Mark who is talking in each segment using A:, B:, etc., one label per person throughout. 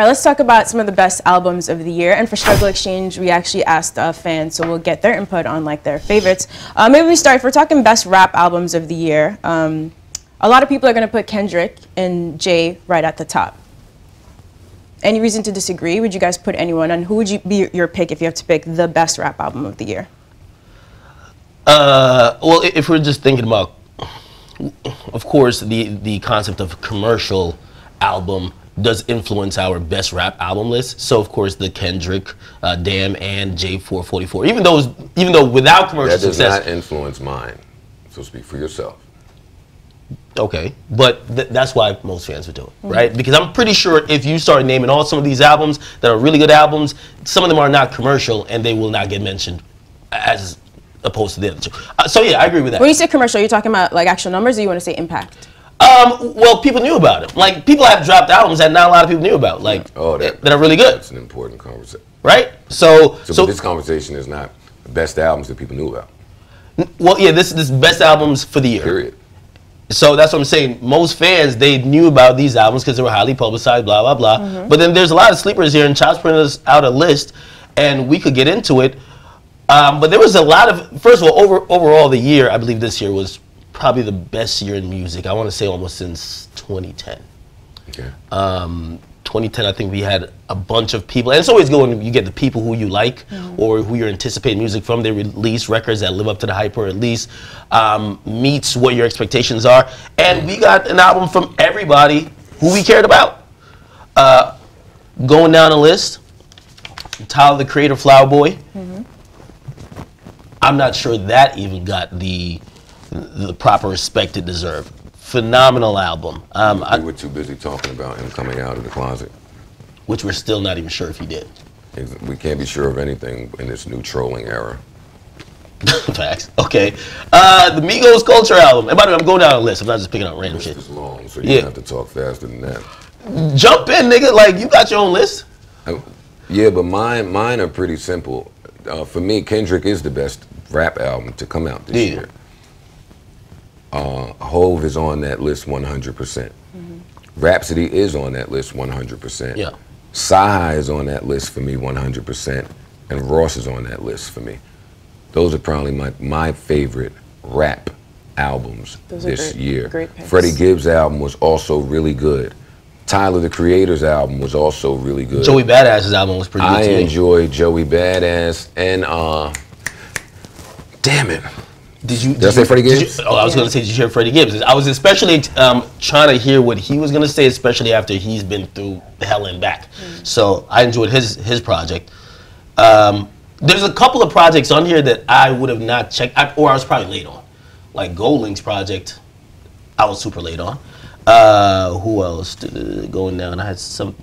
A: All right, let's talk about some of the best albums of the year. And for Struggle Exchange, we actually asked fans, so we'll get their input on like their favorites. Maybe we start, if we're talking best rap albums of the year, a lot of people are going to put Kendrick and Jay right at the top. Any reason to disagree? Would you guys put anyone? And who would you be your pick if you have to pick the best rap album of the year?
B: Well, if we're just thinking about, of course, the concept of commercial album does influence our best rap album list. So of course the Kendrick, Damn, and J444. Even though without commercial success,
C: that does not influence mine. So speak for yourself.
B: Okay, but that's why most fans would do it, right? Because I'm pretty sure if you start naming all some of these albums that are really good albums, some of them are not commercial and they will not get mentioned as opposed to the other two. So yeah, I agree with that.
A: When you say commercial, you're talking about like actual numbers, or you want to say impact?
B: Well, people knew about it. Like, people have dropped albums that not a lot of people knew about, like, that are really good.
C: That's an important conversation.
B: Right? So
C: this conversation is not the best albums that people knew about.
B: Well, yeah, this is best albums for the year.
C: Period.
B: So that's what I'm saying. Most fans, they knew about these albums because they were highly publicized, blah, blah, blah. But then there's a lot of sleepers here, and Child's printed us out a list, and we could get into it. But there was a lot of, first of all, overall the year, I believe this year was probably the best year in music. I want to say almost since 2010.
C: Okay.
B: 2010, I think we had a bunch of people, and it's always good when you get the people who you like or who you're anticipating music from. They release records that live up to the hype, or at least meets what your expectations are. And we got an album from everybody who we cared about. Going down the list, Tyler, the Creator, Flower Boy. I'm not sure that even got the proper respect it deserved. Phenomenal album.
C: We were too busy talking about him coming out of the closet,
B: which we're still not even sure if he did.
C: We can't be sure of anything in this new trolling era.
B: Facts. Okay. The Migos Culture album. And by the way, I'm going down the list. I'm not just picking out random shit.
C: It's long, so you have to talk faster than that.
B: Jump in, nigga. Like, you got your own list.
C: Yeah, but mine are pretty simple. For me, Kendrick is the best rap album to come out this year. Hove is on that list 100%. Rhapsody is on that list 100%.
B: Yeah.
C: Sci is on that list for me 100%. And Ross is on that list for me. Those are probably my favorite rap albums this year.
A: Great picks.
C: Freddie Gibbs' album was also really good. Tyler, the Creator's album was also really good.
B: Joey Badass's album was pretty good
C: I
B: too.
C: enjoyed Joey Badass and damn it.
B: Did
C: I say Freddie Gibbs?
B: I was going to say, did you hear Freddie Gibbs? I was especially trying to hear what he was going to say, especially after he's been through hell and back. So I enjoyed his project. There's a couple of projects on here that I would have not checked, or I was probably late on. Like Goldlink's project, I was super late on. Who else? Going down, I had some,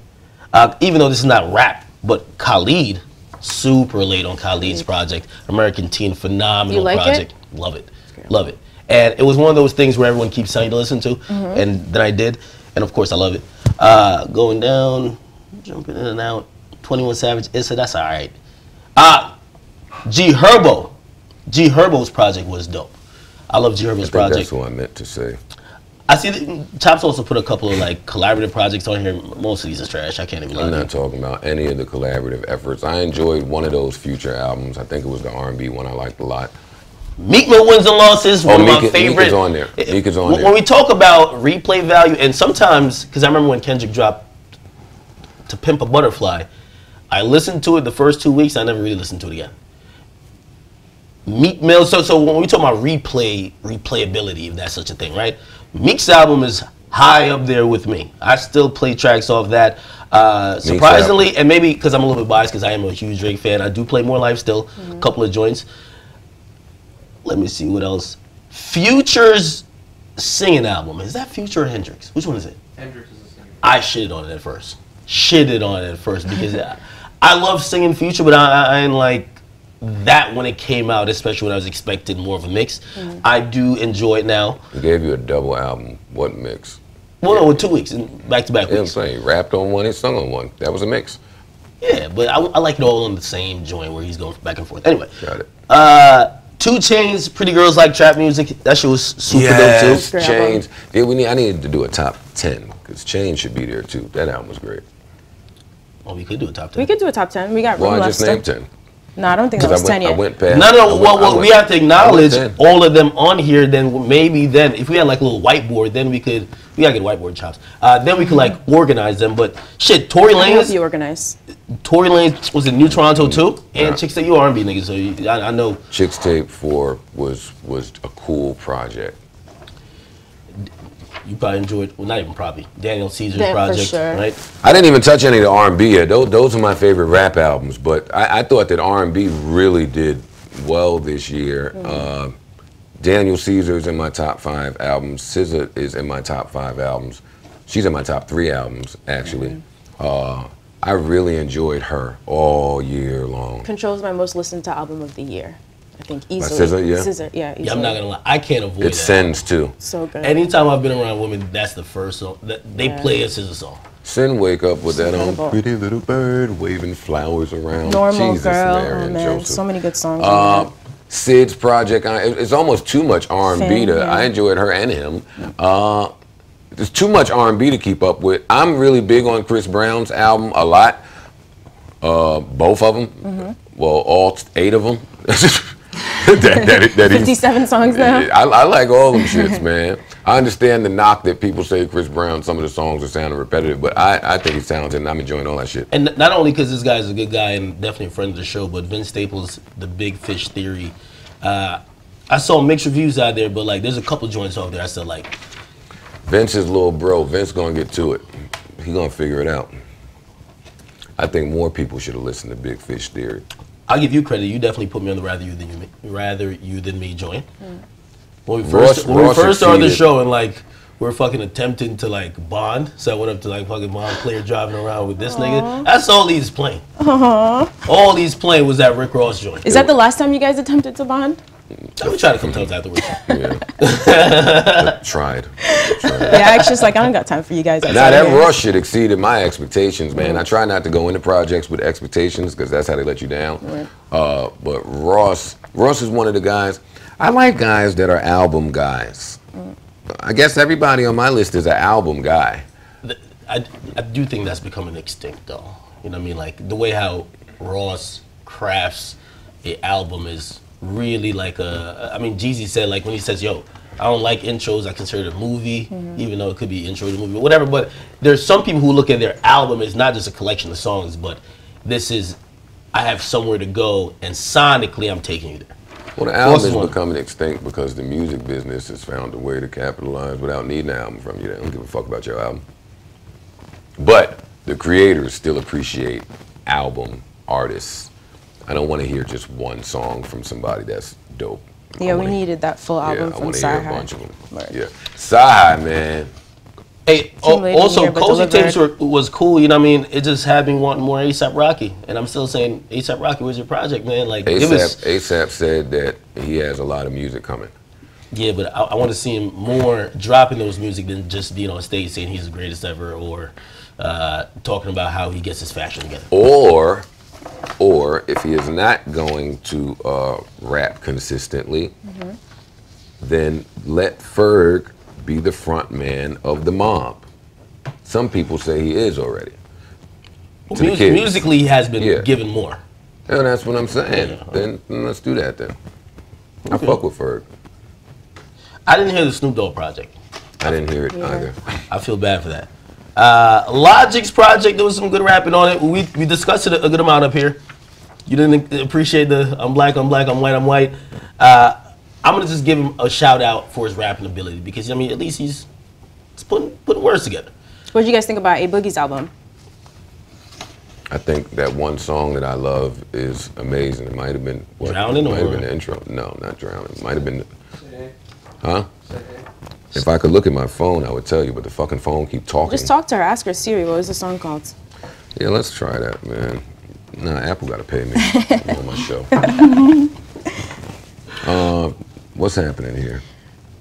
B: even though this is not rap, but Khalid, super late on Khalid's project. American Teen, phenomenal project. Love it. Love it. And it was one of those things where everyone keeps telling you to listen to, and then I did, and of course I love it. Going down, jumping in and out, 21 Savage, Issa, that's all right. G Herbo's project was dope. I love G Herbo's project.
C: That's what I meant to say.
B: I see that Chops also put a couple of like collaborative projects on here. Most of these is trash. I can't even lie.
C: I'm not talking about any of the collaborative efforts. I enjoyed one of those Future albums. I think it was the R&B one I liked a lot.
B: Meek Mill Wins and Losses, one of my favorite.
C: Meek is on there. Meek is on there.
B: When we talk about replay value, and sometimes, because I remember when Kendrick dropped To Pimp a Butterfly, I listened to it the first 2 weeks. I never really listened to it again. Meek Mill. So when we talk about replayability, if that's such a thing, right? Meek's album is high up there with me. I still play tracks off that. Surprisingly, and maybe because I'm a little bit biased because I am a huge Drake fan, I do play More Life still, a couple of joints. Let me see what else. Future's singing album. Is that Future or Hendrix? Which one is it?
D: Hendrix is the singer.
B: I shitted on it at first. Because I love singing Future, but I ain't like that when it came out, especially when I was expecting more of a mix. I do enjoy it now.
C: He gave you a double album. What mix?
B: Well, no, 2 weeks, back-to-back weeks.
C: I'm saying, he rapped on one, he sung on one. That was a mix.
B: Yeah, but I like it all on the same joint where he's going back and forth. Anyway.
C: Got it.
B: 2 Chainz, Pretty Girls Like Trap Music. That shit was super dope too.
C: Chainz. Yeah, I needed to do a top 10 because Chainz should be there too. That album was great.
B: Oh, we could do a top 10.
A: We could do a top 10. We got room
C: Well, I
A: left
C: just named 10.
A: No, I don't think that was 10 yet.
C: I went past.
B: No. Well, we have to acknowledge
C: 10.
B: all of them on here. Then maybe if we had like a little whiteboard, then we could. We gotta get whiteboard chops. Then we could like organize them. But shit, Tory Lanez.
A: You organize.
B: Tory Lanez was in New Toronto too, and Chicks Tape, you R&B niggas, so I know.
C: Chicks Tape 4 was a cool project.
B: You probably enjoyed, well, not even probably, Daniel Caesar's
A: Yeah,
B: project,
A: for sure.
B: right?
C: I didn't even touch any of the R&B yet. Those are my favorite rap albums, but I thought that R&B really did well this year. Daniel Caesar's in my top 5 albums. SZA is in my top 5 albums. She's in my top 3 albums, actually. I really enjoyed her all year long.
A: Control's my most listened to album of the year. I think easily.
C: SZA, yeah?
A: SZA, yeah, easily.
B: Yeah, I'm not gonna lie, I can't avoid that.
C: It sends too.
A: So good.
B: Anytime I've been around women, that's the first song that they play a SZA song.
C: Sin wake up with that
A: Incredible.
C: on Pretty Little Bird waving flowers around.
A: Normal
C: Jesus,
A: Girl,
C: Mary
A: oh
C: and
A: man,
C: Joseph.
A: so many good songs. on that.
C: Sid's project, it's almost too much R&B
A: Same,
C: to,
A: yeah.
C: I enjoyed her and him. There's too much R&B to keep up with. I'm really big on Chris Brown's album a lot. Both of them. Well, all 8 of them. that
A: 57 songs now.
C: I like all them shits, man. I understand the knock that people say Chris Brown, some of the songs are sounding repetitive, but I think he's talented and I'm enjoying all that shit.
B: And not only because this guy's a good guy and definitely a friend of the show, but Vince Staples, The Big Fish Theory. I saw mixed reviews out there, but like there's a couple joints off there I still like.
C: Vince's little bro. Vince gonna get to it. He gonna figure it out. I think more people should have listened to Big Fish Theory.
B: I'll give you credit. You definitely put me on the rather you than me joint. When we
C: Ross
B: first started the
C: succeeded.
B: show and like we're fucking attempting to like bond, so I went up to like fucking Bond Player driving around with this nigga. That's all he's playing. All he's playing was that Rick Ross joint.
A: Is that the last time you guys attempted to bond?
B: We tried a couple times afterwards.
C: Yeah. Tried.
A: Yeah, actually, just like I don't got time for you guys.
C: Now that Rush shit exceeded my expectations, man. I try not to go into projects with expectations because that's how they let you down. But Ross is one of the guys. I like guys that are album guys. I guess everybody on my list is an album guy.
B: I do think that's becoming extinct though. You know what I mean? Like the way how Ross crafts an album is really like I mean, Jeezy said like when he says, yo, I don't like intros, I consider it a movie, even though it could be intro to a movie or whatever, but there's some people who look at their album as not just a collection of songs, but this is, I have somewhere to go and sonically I'm taking you there.
C: Well, the album is becoming extinct because the music business has found a way to capitalize without needing an album from you. They don't give a fuck about your album. But the creators still appreciate album artists. I don't want to hear just one song from somebody that's dope.
A: Yeah, we needed that full album from
C: I want to hear a
A: Sci-Hi.
C: bunch of them. Yeah, Sci-Hi, man.
B: Hey,
A: late
B: also
A: in the year, but
B: Cozy Tapes
A: delivered.
B: was cool, you know what I mean? It just had me wanting more A$AP Rocky. And I'm still saying, A$AP Rocky, where's your project, man? Like, it was,
C: A$AP said that he has a lot of music coming.
B: yeah, but I want to see him more dropping those music than just being on stage saying he's the greatest ever or talking about how he gets his fashion together.
C: Or if he is not going to rap consistently, then let Ferg be the front man of the mob. Some people say he is already.
B: Well, musically, he has been given more.
C: Yeah, that's what I'm saying.
B: Yeah.
C: Then let's do that then. I fuck with Ferg.
B: I didn't hear the Snoop Dogg project.
C: I didn't hear it either.
B: I feel bad for that. Logic's project, there was some good rapping on it. We discussed it a good amount up here. You didn't appreciate the I'm black, I'm white, I'm white. I'm gonna just give him a shout out for his rapping ability because I mean at least he's putting words together.
A: What did you guys think about A Boogie's album?
C: I think that one song that I love is amazing. It might have been
B: Drowning
C: It might have
B: or-
C: been the intro. No, not Drowning. It might have been. Huh? If I could look at my phone, I would tell you, but the fucking phone keep talking.
A: Just talk to her. Ask her Siri. What was the song called?
C: Yeah, let's try that, man. Nah, Apple gotta pay me on my show. What's happening here?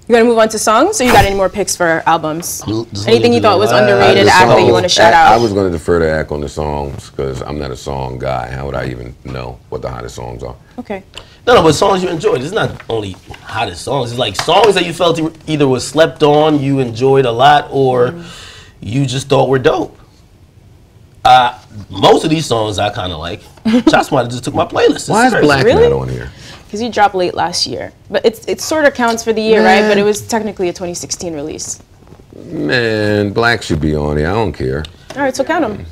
A: You want to move on to songs, or you got any more picks for albums?
B: Just
A: Anything you thought was
B: looking at
A: underrated,
C: The
A: act that
C: songs-
A: you want to shout
C: I
A: out?
C: was going to defer to Ack on the songs because I'm not a song guy. How would I even know what the hottest songs are?
A: Okay.
B: No, but songs you enjoyed. It's not only hottest songs. It's like songs that you felt either was slept on, you enjoyed a lot, or you just thought were dope. Most of these songs I kind of like. Chops might have just took my playlist.
C: Why is Black
A: Really?
C: not on here?
A: Because he dropped late last year. But it sort of counts for the year, right? But it was technically a 2016 release.
C: Man, Black should be on here. I don't care.
A: All right, so count them.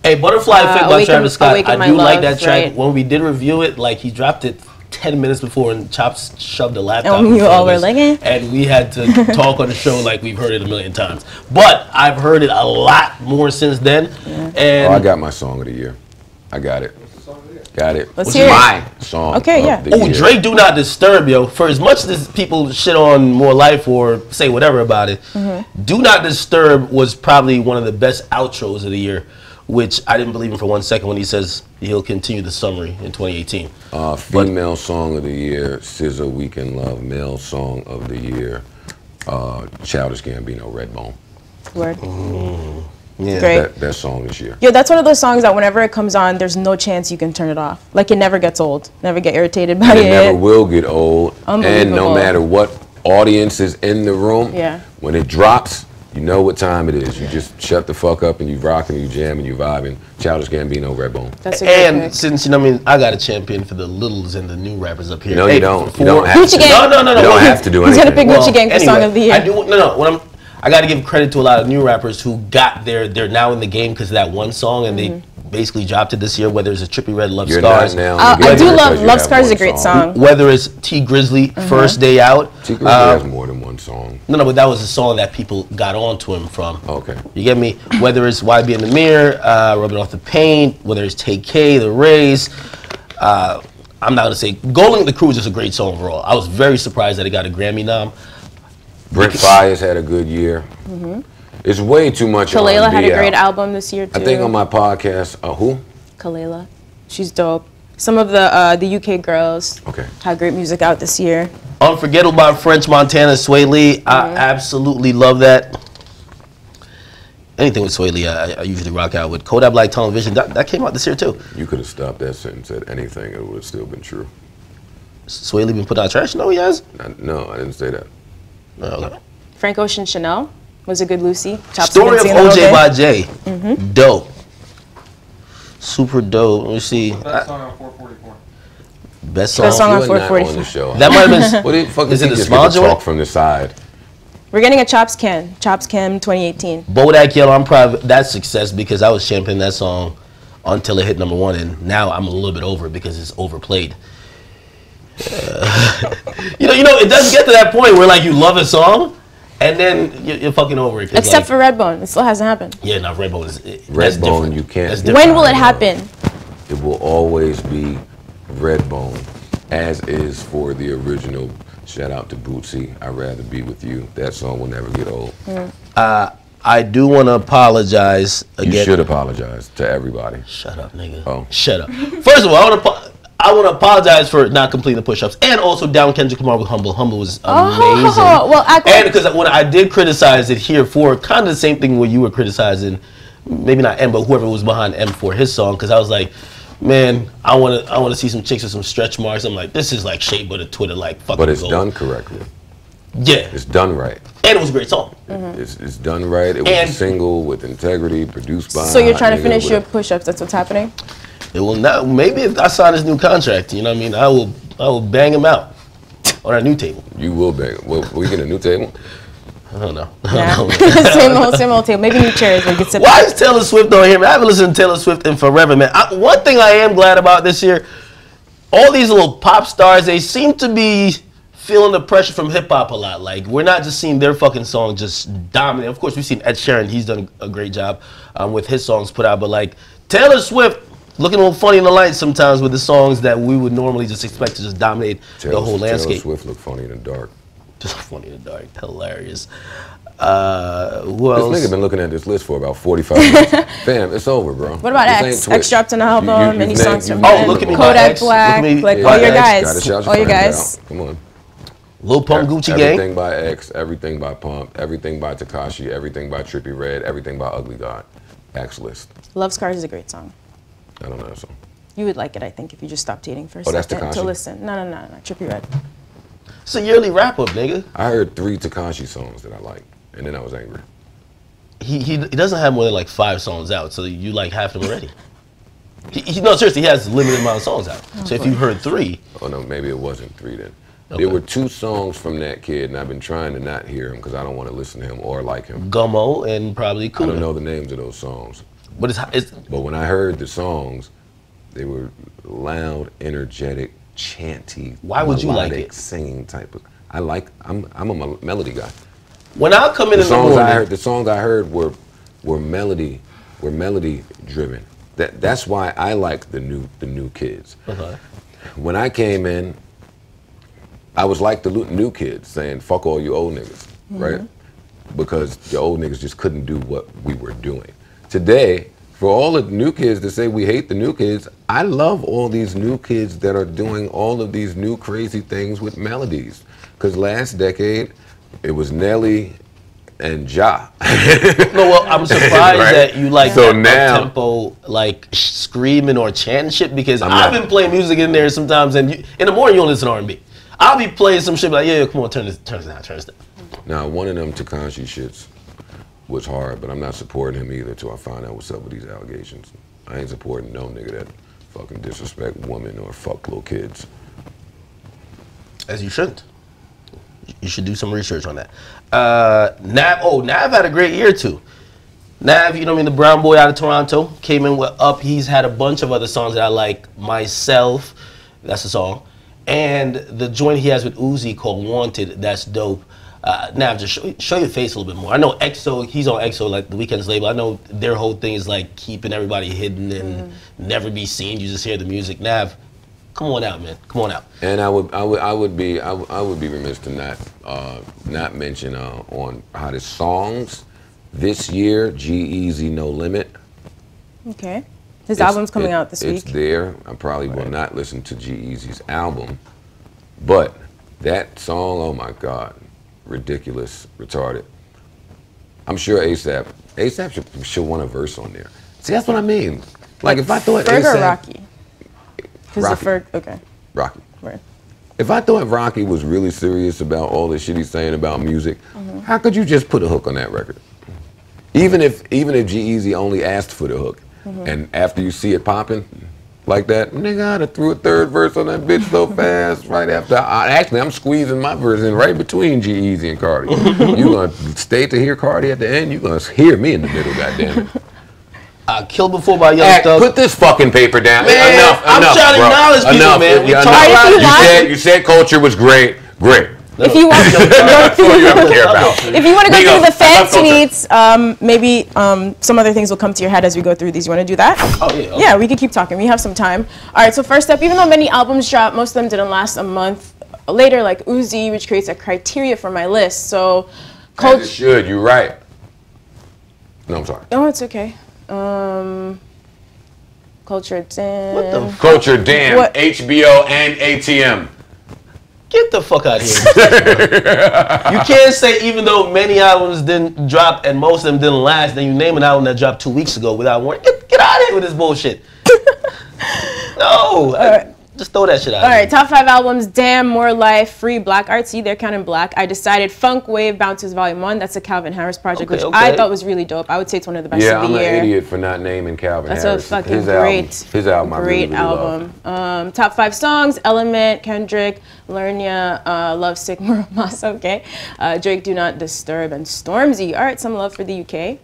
B: Hey, Butterfly Effect by Travis Scott.
A: Awaken
B: I
A: My
B: do like
A: Love,
B: that track.
A: right?
B: When we did review it, like he dropped it 10 minutes before and Chops shoved the laptop.
A: And you
B: in front
A: all
B: of
A: were
B: us,
A: like, eh.
B: and we had to talk on the show like we've heard it a million times. But I've heard it a lot more since then.
A: Yeah.
B: And
C: Oh, I got my song of the year. I got it. Got it.
A: Let's
C: What's
A: hear it.
C: my song
A: Okay,
C: of
A: yeah.
C: the
B: oh,
C: year?
B: Drake Do Not Disturb, yo. For as much as people shit on More Life or say whatever about it, Do Not Disturb was probably one of the best outros of the year, which I didn't believe him for 1 second when he says he'll continue the summary in 2018.
C: Female song of the year, SZA, Weekend Love. Male song of the year, Childish Gambino, Redbone.
A: Word.
B: Yeah.
A: Great.
C: That song this year.
A: Yo, that's one of those songs that whenever it comes on, there's no chance you can turn it off. Like, it never gets old. Never get irritated by
C: And
A: it.
C: it never will get old. And no
A: Unbelievable.
C: matter what audience is in the room,
A: Yeah.
C: when it drops, you know what time it is. You just shut the fuck up and you rock and you jam and you vibing. Childish Gambino, Redbone.
A: That's a good
B: And
A: pick.
B: since, you know what I mean, I got a champion for the littles and the new rappers up here.
C: No,
B: Hey,
C: you don't.
B: for-
C: You don't have
A: Gucci
C: to.
A: Gang.
B: No.
C: You don't have to do
A: He's
C: anything.
A: gonna pick Gucci Gang for Song of the Year.
B: I do. No. I got to give credit to a lot of new rappers who got there. They're now in the game because of that one song, and they basically dropped it this year. Whether it's a Trippie Redd Love
C: You're
B: Scars,
C: not now.
A: I
C: You're
A: do
C: because
A: love
C: you
A: Love
C: have
A: Scars is
C: one
A: a great song.
B: whether it's T Grizzly First Day Out.
C: T Grizzly has more than one song.
B: No, but that was a song that people got onto him from.
C: Okay.
B: You get me? Whether it's YB in the Mirror, Rubbing Off the Paint, whether it's Take K, The Rays. I'm not gonna say Golden the Crew is just a great song overall. I was very surprised that it got a Grammy nom.
C: Brent Faiyaz had a good year. It's way too much
A: Kalela
C: R&B
A: had a great
C: out.
A: album this year, too.
C: I think on my podcast, who?
A: Kalela. She's dope. Some of the UK girls
C: Okay.
A: had great music out this year.
B: Unforgettable by French Montana, Sway Lee. I absolutely love that. Anything with Sway Lee, I usually rock out with. Kodak Black Television, that came out this year too.
C: You could have stopped that sentence at anything, it would have still been true.
B: Sway Lee been put out trash? No, he has.
C: No, I didn't say that.
B: No, okay.
A: Frank Ocean Chanel was a good Lucy. Chops
B: Story of
A: Been singing all
B: OJ
A: day.
B: by Jay. Dope. Super dope. Let me see.
D: Best song on 444.
B: Best song.
A: Best song on
C: You are not
A: 444.
C: on the show.
B: That might have been.
C: What do you fucking
B: Is it
C: think
B: the
C: you
B: small
C: get to talk
B: joint?
C: from the side?
A: We're getting a Chops Cam 2018.
B: Bodak Yellow, I'm proud of that success because I was championing that song until it hit #1, and now I'm a little bit over it because it's overplayed. You know, it doesn't get to that point where like you love a song, and then you're fucking over it.
A: Except for Redbone. It still hasn't happened.
B: Yeah, no, Redbone is that's
C: Redbone,
B: different.
C: you can't.
B: That's different.
A: When will it happen?
C: It will always be Redbone, as is for the original. Shout out to Bootsy, I'd Rather Be With You. That song will never get old.
B: I do want to apologize again.
C: You should apologize to everybody.
B: Shut up, nigga.
C: Oh.
B: Shut up. First of all, I want to apologize for not completing the push-ups, and also down Kendrick Lamar with Humble. Humble was amazing.
A: Well,
B: And because when I did criticize it here for kind of the same thing where you were criticizing, maybe not M, but whoever was behind M for his song, because I was like, man, I want to see some chicks with some stretch marks. I'm like, this is like Shea Butter Twitter, like fucking.
C: But it's
B: gold.
C: done correctly.
B: Yeah,
C: It's done right.
B: and it was a great song.
C: It's done right. It was
B: And-
C: a single with integrity, produced by.
A: So you're trying to
C: nigga
A: finish
C: with
A: your
C: a-
A: push-ups. That's what's happening.
B: It will not. Maybe if I sign this new contract, you know what I mean, I will bang him out on our new table.
C: You will bang. Well, we get a new table.
B: I don't know.
A: Yeah. same old table. Maybe new chairs where you can sit
B: Why
A: back.
B: is Taylor Swift on here, man? I haven't listened to Taylor Swift in forever, man. One thing I am glad about this year, all these little pop stars, they seem to be feeling the pressure from hip hop a lot. Like, we're not just seeing their fucking song just dominate. Of course, we've seen Ed Sheeran. He's done a great job with his songs put out. But, like, Taylor Swift looking a little funny in the lights sometimes with the songs that we would normally just expect to just dominate the whole landscape.
C: Taylor Swift look funny in the dark.
B: Just funny in the dark. Hilarious. Who else?
C: This nigga been looking at this list for about 45 minutes. Fam, it's over, bro.
A: What about
C: This ain't
A: X?
C: Twitch.
A: X dropped an album.
C: you've
A: Any
C: named-
A: songs
C: you've
A: from
C: named
A: him?
B: look at me,
C: them.
B: my
A: Kodak
B: X.
A: Black.
B: Look at me,
A: Like
B: yeah,
A: all your
B: X.
A: guys.
C: Gotta shout your
A: All your
C: friends
A: guys.
C: out. Come on.
B: Lil Pump, Gucci
C: Everything
B: Gang.
C: by X, everything by Pump, everything by Tekashi, everything by Trippie Redd, everything by Ugly God. X list.
A: Love Scars is a great song.
C: I don't know that song.
A: You would like it, I think, if you just stopped dating for a
C: Oh, that's
A: second to
C: Tekashi?
A: listen. No. Trippie Redd.
B: It's a yearly wrap up, nigga.
C: I heard 3 Tekashi songs that I like, and then I was angry.
B: he doesn't have more than like 5 songs out, so you like half them already. No, seriously, he has a limited amount of songs out. So if you heard 3.
C: Oh no, maybe it wasn't 3 then.
B: Okay.
C: There were 2 songs from that kid, and I've been trying to not hear him because I don't want to listen to him or like him.
B: Gummo and probably Cuda.
C: I don't know the names of those songs.
B: But
C: but when I heard the songs, they were loud, energetic, chanty.
B: Why would you like it?
C: Singing type of. I'm a melody guy.
B: When I come in the morning,
C: the songs I heard were melody driven. That's why I like the new kids.
B: Okay.
C: When I came in, I was like the new kids saying, "Fuck all you old niggas," right? Because the old niggas just couldn't do what we were doing. Today, for all the new kids to say we hate the new kids, I love all these new kids that are doing all of these new crazy things with melodies. Because last decade, it was Nelly and Ja.
B: No, well, I'm surprised
C: Right?
B: that you like
C: So
B: that
C: now-
B: tempo, like screaming or chanting shit, because I've been playing music in there sometimes, and in the morning you don't listen to R&B. I'll be playing some shit like, yeah, come on, turn this down.
C: Now, one of them Tekashi shits was hard, but I'm not supporting him either till I find out what's up with these allegations. I ain't supporting no nigga that fucking disrespect women or fuck little kids.
B: As you shouldn't. You should do some research on that. Nav had a great year too. Nav, you know what I mean, the brown boy out of Toronto, came in with Up. He's had a bunch of other songs that I like. Myself, that's a song. And the joint he has with Uzi called Wanted, that's dope. Nav, just show your face a little bit more. I know EXO, he's on EXO, like the Weeknd's label. I know their whole thing is like keeping everybody hidden and never be seen. You just hear the music. Nav, come on out, man. Come on out.
C: And I would be remiss to not mention on hottest songs this year. G-Eazy, No Limit.
A: Okay. His album's coming out this week.
C: It's there. I probably will not listen to G-Eazy's album, but that song, oh my God, ridiculous, retarded. I'm sure ASAP should want a verse on there. See, that's what I mean. Like if I thought
A: Ferg
C: ASAP,
A: or Rocky?
C: Rocky.
A: Okay.
C: Rocky.
A: Right.
C: If I thought Rocky was really serious about all the shit he's saying about music, how could you just put a hook on that record? Even if G-Eazy only asked for the hook, and after you see it popping like that, nigga, I threw a 3rd verse on that bitch so fast right after. Actually, I'm squeezing my verse in right between G-Eazy and Cardi. You gonna stay to hear Cardi at the end? You gonna hear me in the middle, goddammit.
B: Killed Before by Young Thug.
C: Put this fucking paper down.
B: Man,
C: Enough,
B: I'm trying to acknowledge people, man. We
C: enough.
A: about
C: You said culture was great.
A: If you want,
C: That's all you ever care about.
A: if you want to go
C: Bingo.
A: through the fan
C: Culture.
A: tweets, maybe some other things will come to your head as we go through these. You want to do that?
B: Oh, yeah. Okay.
A: Yeah, we can keep talking. We have some time. All right, so first up, even though many albums dropped, most of them didn't last a month later, like Uzi, which creates a criteria for my list. So,
C: As it should, you're right. No, I'm sorry.
A: Oh, it's okay. Culture, damn.
B: What the
C: Culture, damn.
A: What?
C: HBO and ATM.
B: Get the fuck out of here. You can't say even though many albums didn't drop and most of them didn't last, then you name an album that dropped 2 weeks ago without warning. Get out of here with this bullshit. No. Just throw that shit out.
A: All right, top 5 albums: Damn, More Life, Free, Black Art. See, they're counting Black. I Decided, Funk Wave, Bounces Volume 1. That's a Calvin Harris project, which I thought was really dope. I would say it's one of the best of the year.
C: Yeah, I'm an idiot for not naming Calvin Harris.
A: That's a fucking
C: his
A: great
C: album,
A: great album. Top 5 songs: Element, Kendrick, Lernia, Love Sick, Mas, okay. Drake, Do Not Disturb, and Stormzy. All right, some love for the UK.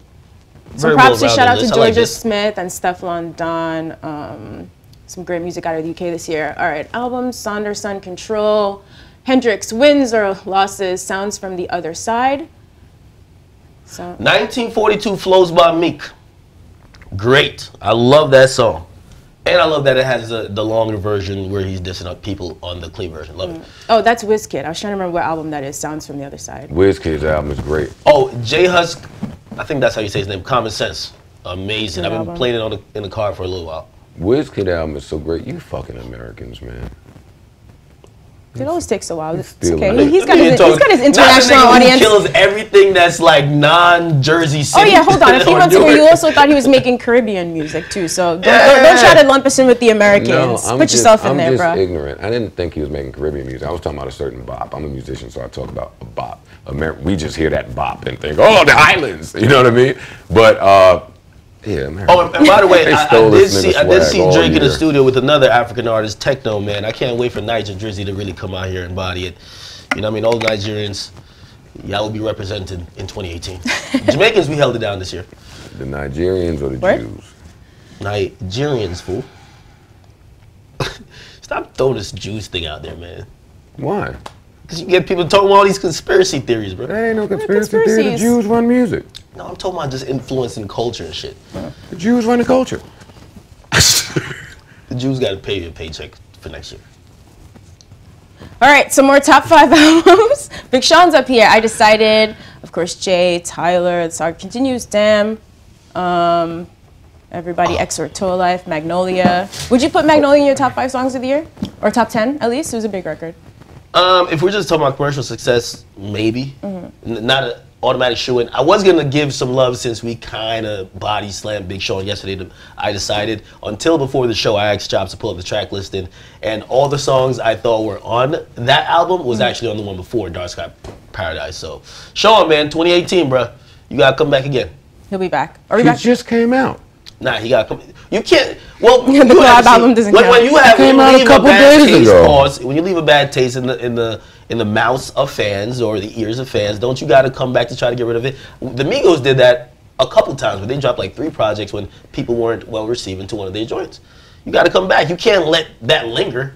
A: Some props to shout out to Georgia Smith and Stefflon Don. Some great music out of the UK this year. All right, albums: Saunderson, Control, Hendrix, Wins or Losses, Sounds from the Other Side. So
B: 1942 Flows by Meek. Great. I love that song. And I love that it has the longer version where he's dissing up people on the clean version. Love it.
A: Oh, that's Wizkid. I was trying to remember what album that is. Sounds from the Other Side.
C: Wizkid's album is great.
B: Oh, J Husk, I think that's how you say his name. Common Sense. Amazing.
A: Good
B: I've been
A: album.
B: playing it in the car for a little while.
C: Wizkid album is so great. You fucking Americans, man.
A: It always takes a while. It's
C: Stealing
A: okay.
C: it.
A: He's got his international
B: Not the nigga
A: audience.
B: who kills everything that's like non-Jersey
A: Oh
B: City.
A: yeah, hold on. A few
B: Or
A: months ago,
B: Newark.
A: you also thought he was making Caribbean music too. So don't try to lump us in with the Americans. Put yourself in there, bro.
C: I'm just ignorant. I didn't think he was making Caribbean music. I was talking about a certain bop. I'm a musician, so I talk about a bop. We just hear that bop and think, oh, the islands. You know what I mean? But yeah, America.
B: Oh, and by the way, I did
C: this
B: see
C: swag all
B: Drake in the
C: year.
B: studio with another African artist, Techno, man. I can't wait for Niger Drizzy to really come out here and body it. You know what I mean? All Nigerians, y'all will be represented in 2018. Jamaicans, we held it down this year.
C: The Nigerians or the
A: What?
C: Jews?
B: Nigerians, fool. Stop throwing this Jews thing out there, man.
C: Why?
B: Because you get people talking about all these conspiracy theories, bro.
C: There ain't no conspiracy theory. The
A: conspiracies.
C: Jews run music.
B: No, I'm talking about just influencing culture and shit.
C: The Jews run the culture.
B: The Jews got to pay you a paycheck for next year.
A: All right, some more top 5 albums. Big Sean's up here. I decided, of course, Jay, Tyler, the saga continues, Damn, everybody, Exhort to a Life, Magnolia. Would you put Magnolia in your top 5 songs of the year? Or top 10, at least? It was a big record.
B: If we're just talking about commercial success, maybe. Not an automatic shoe-in. I was going to give some love since we kind of body slammed Big Sean yesterday. I decided, until before the show, I asked Chops to pull up the track listing, and all the songs I thought were on that album was actually on the one before, Dark Sky Paradise. So, Sean, man, 2018, bro. You got to come back again.
A: He'll be back. Are we
C: He
A: back?
C: just came out.
B: Nah, he got to come. You can't. Well,
A: The
B: you have
A: collab
B: to see,
A: album doesn't count.
B: when you have
C: came
B: when
C: out
B: you
C: a
B: leave
C: couple
B: bad
C: days
B: taste,
C: ago.
B: pause, when you leave a bad taste in the mouths of fans or the ears of fans, don't you got to come back to try to get rid of it? The Migos did that a couple times, where they dropped like 3 projects when people weren't well received into one of their joints. You got to come back. You can't let that linger.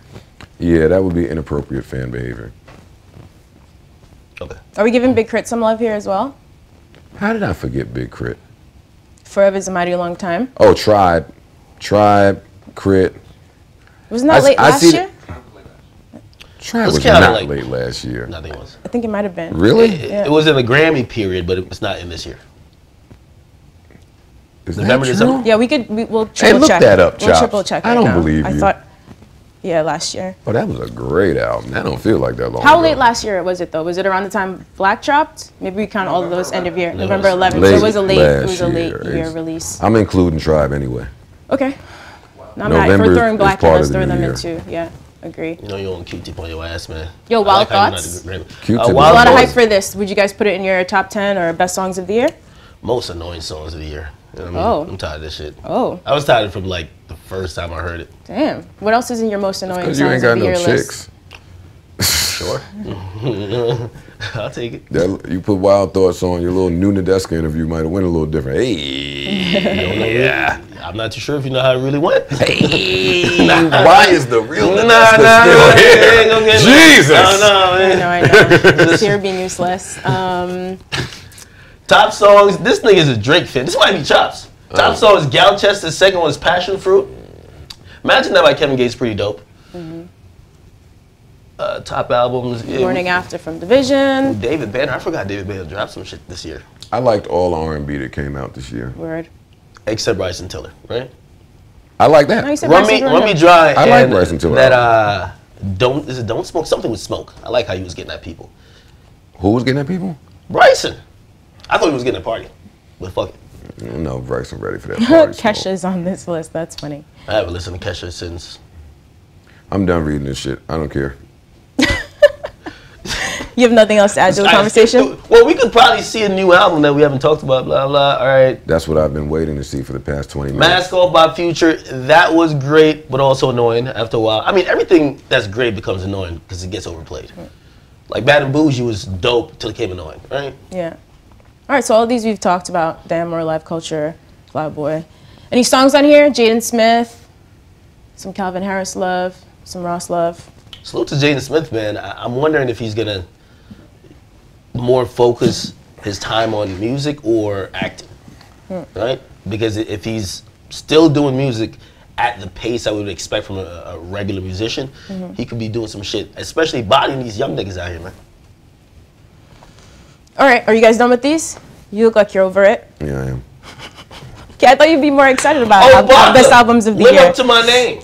C: Yeah, that would be inappropriate fan behavior.
B: Okay.
A: Are we giving Big Crit some love here as well?
C: How did I forget Big Crit?
A: Forever's a mighty long time.
C: Oh, Tribe, Crit.
A: Wasn't that late last year?
C: Tribe
B: Let's
C: was
B: count it
C: not
B: like-
C: late last year.
B: Nothing was.
A: I think it might have been.
C: Really?
A: Yeah.
B: It was in the Grammy period, but it's not in this year.
C: Is
B: November,
C: that
B: December?
C: true?
A: Yeah, we'll
C: Hey,
A: triple
C: look
A: check.
C: that up,
A: We'll
C: Chops.
A: triple check.
C: I
A: right
C: don't
A: now.
C: believe
A: I
C: you.
A: thought, yeah, last year.
C: Oh, that was a great album. That don't feel like that long
A: How
C: ago.
A: late last year was it though? Was it around the time Black dropped? Maybe we count all of those end of year.
B: No,
A: November
B: it was
A: 11th. So it was a
C: late
A: late
C: last
A: year
C: year.
A: release.
C: I'm including Tribe anyway.
A: Okay. No, I'm not. If
C: November
A: we're throwing
C: is
A: Black in,
C: part
A: let's
C: of the
A: throw them
C: year.
A: in too. Yeah, agree.
B: You know you on Q-tip on your ass, man.
A: Yo,
B: I
A: Wild
B: how you're not
A: Thoughts?
B: the Grammy.
C: Q-tip is
A: A
B: Wild
A: lot of
B: Thoughts,
A: hype for this. Would you guys put it in your top 10 or best songs of the year?
B: most annoying songs of the year. You know what I mean?
A: Oh.
B: I'm tired of this shit.
A: Oh,
B: I was tired from like the first time I heard it.
A: damn. What else is in your most annoying
C: Because
A: songs
C: you ain't
A: of
C: got
A: the year
C: no
A: list?
C: chicks.
B: Sure. I'll take it.
C: You put Wild Thoughts on, your little new Nadeska interview might have went a little different. Hey,
B: Yeah. I'm not too sure if you know how it really went.
C: hey, why is the real
B: Nah,
C: Nadeska
B: nah,
C: still
B: nah,
C: here?
B: ain't gonna get
C: Jesus.
B: No, man.
A: I know. Here being useless.
B: Top songs. This nigga is a Drake fan. This might be Chops. Top song is Galchester. Second one is Passion Fruit. Imagine That by Kevin Gates. Pretty dope. Top albums. Yeah,
A: Morning After from Division.
B: David Banner. I forgot David Banner dropped some shit this year.
C: I liked all R&B that came out this year.
A: Word.
B: Except Bryson Tiller, right?
C: I like
A: No, you
C: that.
A: said
B: Run
A: Bryson
B: Me
A: Tiller.
B: Dry.
C: I like
B: and
C: Bryson Tiller.
B: That Don't Smoke. Something with Smoke. I like how he was getting at people.
C: Who was getting at people?
B: Bryson. I thought he was getting a party. But fuck it.
C: No, Bryson ready for that party. smoke.
A: Kesha's on this list. That's funny.
B: I haven't listened to Kesha since.
C: I'm done reading this shit. I don't care.
A: You have nothing else to add to the conversation?
B: Well, we could probably see a new album that we haven't talked about. Blah blah. All right.
C: That's what I've been waiting to see for the past 20 minutes.
B: Mask Off by Future. That was great, but also annoying after a while. I mean, everything that's great becomes annoying because it gets overplayed. Like Bad and Bougie was dope till it became annoying, right?
A: Yeah. All right, so all these we've talked about. Damn, More Live Culture, Fly Boy. Any songs on here? Jaden Smith, some Calvin Harris love, some Ross love.
B: Salute to Jaden Smith, man. I'm wondering if he's gonna more focus his time on music or acting, right? Because if he's still doing music at the pace I would expect from a regular musician, he could be doing some shit, especially bodying these young niggas out here, man.
A: All right, are you guys done with these? You look like you're over it.
C: Yeah, I am.
A: Okay, I thought you'd be more excited about
B: Bob,
A: best albums of the
B: live
A: year.
B: up to my name.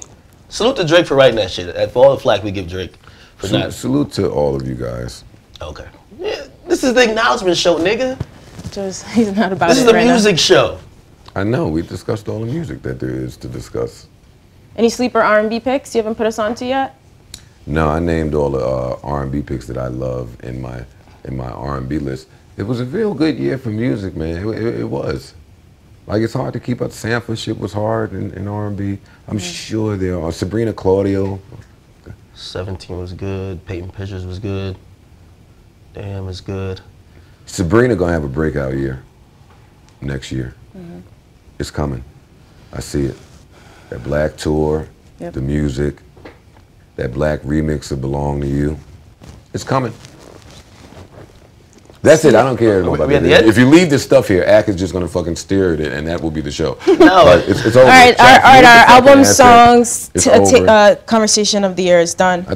B: Salute to Drake for writing that shit. For all the flack we give Drake for not.
C: Salute to all of you guys.
B: Okay. Yeah, this is the acknowledgement show, nigga.
A: He's not about
B: This
A: it
B: is the
A: right
B: music show.
C: I know, we discussed all the music that there is to discuss.
A: Any sleeper R&B picks you haven't put us on to yet?
C: No, I named all the R&B picks that I love in my R&B list. It was a real good year for music, man. It was. Like, it's hard to keep up. Sample shit was hard in R&B. I'm sure there are. Sabrina Claudio.
B: 17 was good. Peyton Pictures was good. Damn is good.
C: Sabrina gonna have a breakout year next year. It's coming. I see it. That black tour, the music, that black remix of Belong to You. It's coming. That's it. I don't care about that. If you leave this stuff here, Ak is just gonna fucking stare at it, and that will be the show.
B: No,
C: like, it's over.
A: All right, our album songs conversation of the year is done.